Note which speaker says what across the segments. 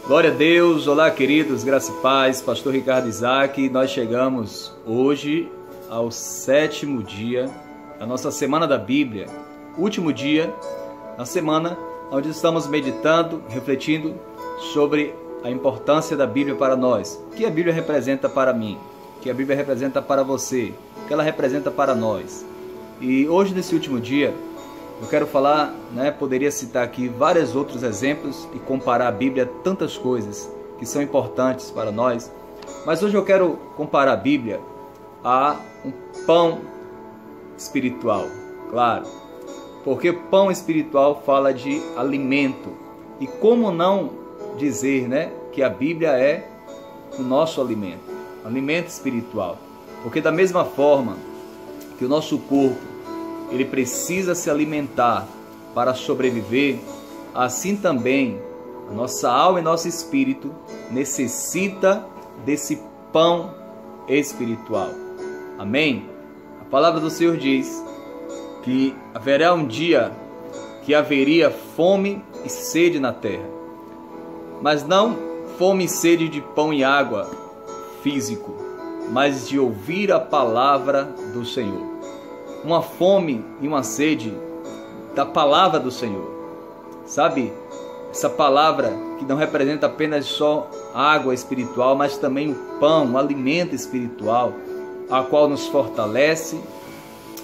Speaker 1: Glória a Deus, olá queridos, graça e paz, pastor Ricardo Isaac. Nós chegamos hoje ao 7º dia da nossa Semana da Bíblia, último dia da semana onde estamos meditando, refletindo sobre a importância da Bíblia para nós, o que a Bíblia representa para mim, o que a Bíblia representa para você, o que ela representa para nós. E hoje, nesse último dia, eu quero falar, poderia citar aqui vários outros exemplos e comparar a Bíblia a tantas coisas que são importantes para nós. Mas hoje eu quero comparar a Bíblia a um pão espiritual, claro. Porque pão espiritual fala de alimento. E como não dizer, que a Bíblia é o nosso alimento, alimento espiritual. Porque da mesma forma que o nosso corpo ele precisa se alimentar para sobreviver, assim também a nossa alma e nosso espírito necessita desse pão espiritual. Amém? A palavra do Senhor diz que haverá um dia que haveria fome e sede na terra, mas não fome e sede de pão e água físico, mas de ouvir a palavra do Senhor. Uma fome e uma sede da palavra do Senhor, sabe? Essa palavra que não representa apenas só água espiritual, mas também o pão, o alimento espiritual, a qual nos fortalece,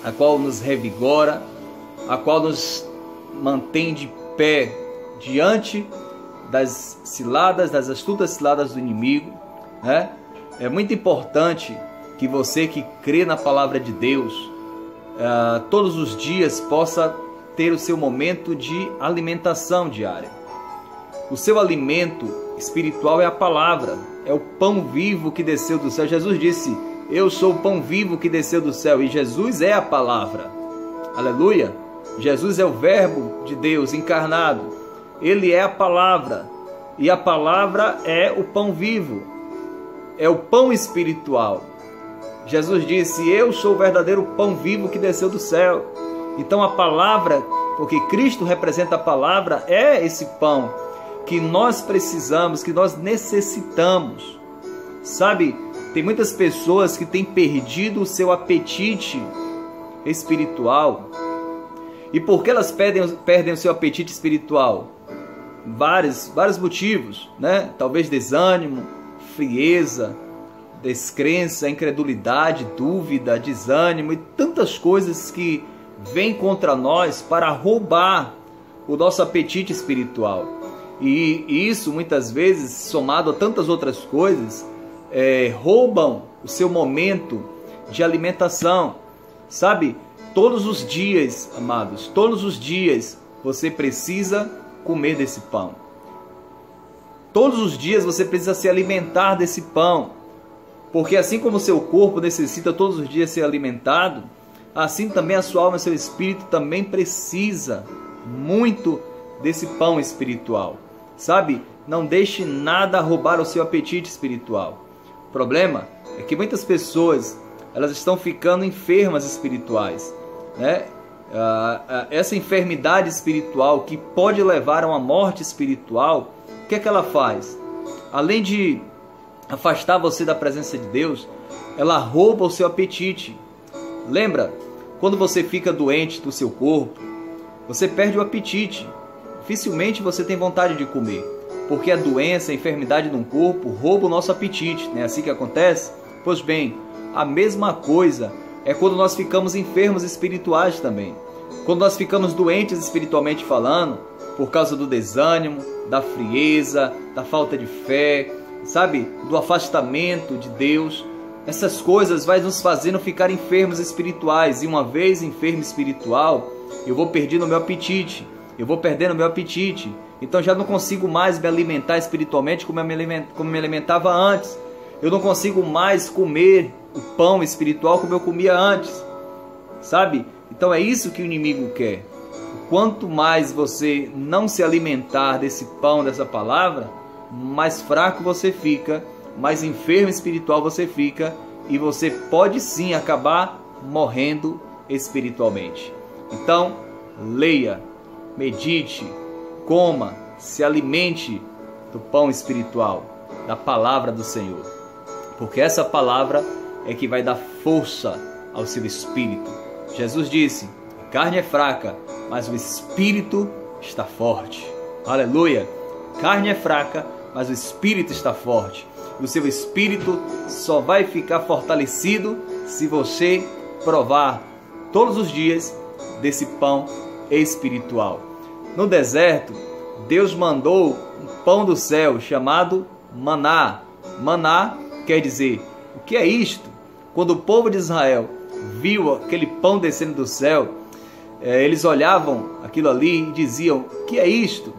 Speaker 1: a qual nos revigora, a qual nos mantém de pé diante das ciladas, das astutas ciladas do inimigo, É muito importante que você que crê na palavra de Deus, todos os dias possa ter o seu momento de alimentação diária. O seu alimento espiritual é a palavra, é o pão vivo que desceu do céu. Jesus disse: eu sou o pão vivo que desceu do céu, e Jesus é a palavra. Aleluia! Jesus é o verbo de Deus encarnado, ele é a palavra, e a palavra é o pão vivo, é o pão espiritual. Jesus disse: eu sou o verdadeiro pão vivo que desceu do céu. Então a palavra, porque Cristo representa a palavra, é esse pão que nós precisamos, que nós necessitamos. Sabe, tem muitas pessoas que têm perdido o seu apetite espiritual. E por que elas perdem o seu apetite espiritual? Vários motivos, Talvez desânimo, frieza, descrença, incredulidade, dúvida, desânimo e tantas coisas que vêm contra nós para roubar o nosso apetite espiritual. E isso muitas vezes, somado a tantas outras coisas, roubam o seu momento de alimentação. Sabe, todos os dias, amados, todos os dias você precisa comer desse pão. Todos os dias você precisa se alimentar desse pão. Porque assim como o seu corpo necessita todos os dias ser alimentado, assim também a sua alma e seu espírito também precisa muito desse pão espiritual. Sabe? Não deixe nada roubar o seu apetite espiritual. O problema é que muitas pessoas elas estão ficando enfermas espirituais, Essa enfermidade espiritual que pode levar a uma morte espiritual, o que é que ela faz? Além de afastar você da presença de Deus, ela rouba o seu apetite. Lembra? Quando você fica doente do seu corpo, você perde o apetite. Dificilmente você tem vontade de comer, porque a doença, a enfermidade no corpo rouba o nosso apetite. Não é assim que acontece? Pois bem, a mesma coisa é quando nós ficamos enfermos espirituais também. Quando nós ficamos doentes espiritualmente falando, por causa do desânimo, da frieza, da falta de fé, sabe, do afastamento de Deus, essas coisas vai nos fazendo ficar enfermos espirituais. E uma vez enfermo espiritual, eu vou perdendo o meu apetite, então já não consigo mais me alimentar espiritualmente como me alimentava antes. Eu não consigo mais comer o pão espiritual como eu comia antes, sabe? Então é isso que o inimigo quer. Quanto mais você não se alimentar desse pão, dessa palavra, mais fraco você fica, mais enfermo espiritual você fica, e você pode sim acabar morrendo espiritualmente. Então, leia, medite, coma, se alimente do pão espiritual, da palavra do Senhor. Porque essa palavra é que vai dar força ao seu espírito. Jesus disse: a carne é fraca, mas o espírito está forte. Aleluia! Carne é fraca, mas o espírito está forte. E o seu espírito só vai ficar fortalecido se você provar todos os dias desse pão espiritual. No deserto, Deus mandou um pão do céu chamado maná. Maná quer dizer, o que é isto? Quando o povo de Israel viu aquele pão descendo do céu, eles olhavam aquilo ali e diziam: o que é isto?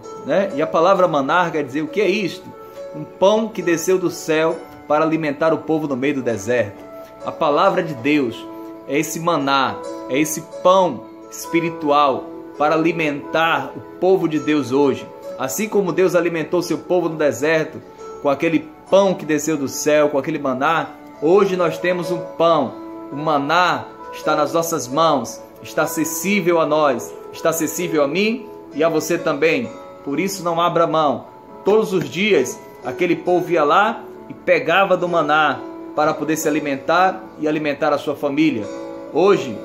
Speaker 1: E a palavra maná quer dizer: o que é isto? Um pão que desceu do céu para alimentar o povo no meio do deserto. A palavra de Deus é esse maná, é esse pão espiritual para alimentar o povo de Deus hoje. Assim como Deus alimentou seu povo no deserto com aquele pão que desceu do céu, com aquele maná, hoje nós temos um pão. O maná está nas nossas mãos, está acessível a nós, está acessível a mim e a você também. Por isso não abra mão. Todos os dias aquele povo ia lá e pegava do maná para poder se alimentar e alimentar a sua família. Hoje,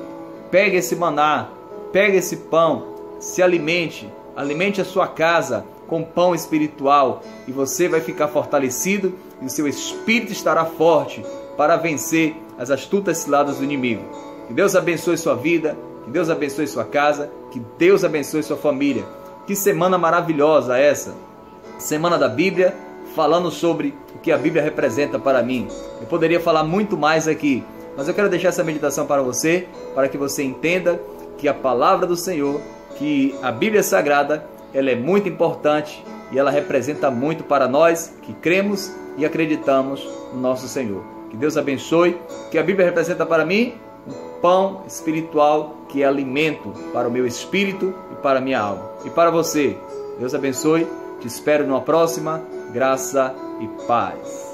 Speaker 1: pegue esse maná, pegue esse pão, se alimente, alimente a sua casa com pão espiritual e você vai ficar fortalecido e o seu espírito estará forte para vencer as astutas ciladas do inimigo. Que Deus abençoe sua vida, que Deus abençoe sua casa, que Deus abençoe sua família. Que semana maravilhosa essa! Semana da Bíblia, falando sobre o que a Bíblia representa para mim. Eu poderia falar muito mais aqui, mas eu quero deixar essa meditação para você, para que você entenda que a palavra do Senhor, que a Bíblia Sagrada, ela é muito importante e ela representa muito para nós que cremos e acreditamos no nosso Senhor. Que Deus abençoe, que a Bíblia representa para mim um pão espiritual que é alimento para o meu espírito e para a minha alma. E para você, Deus abençoe, te espero numa próxima, graça e paz.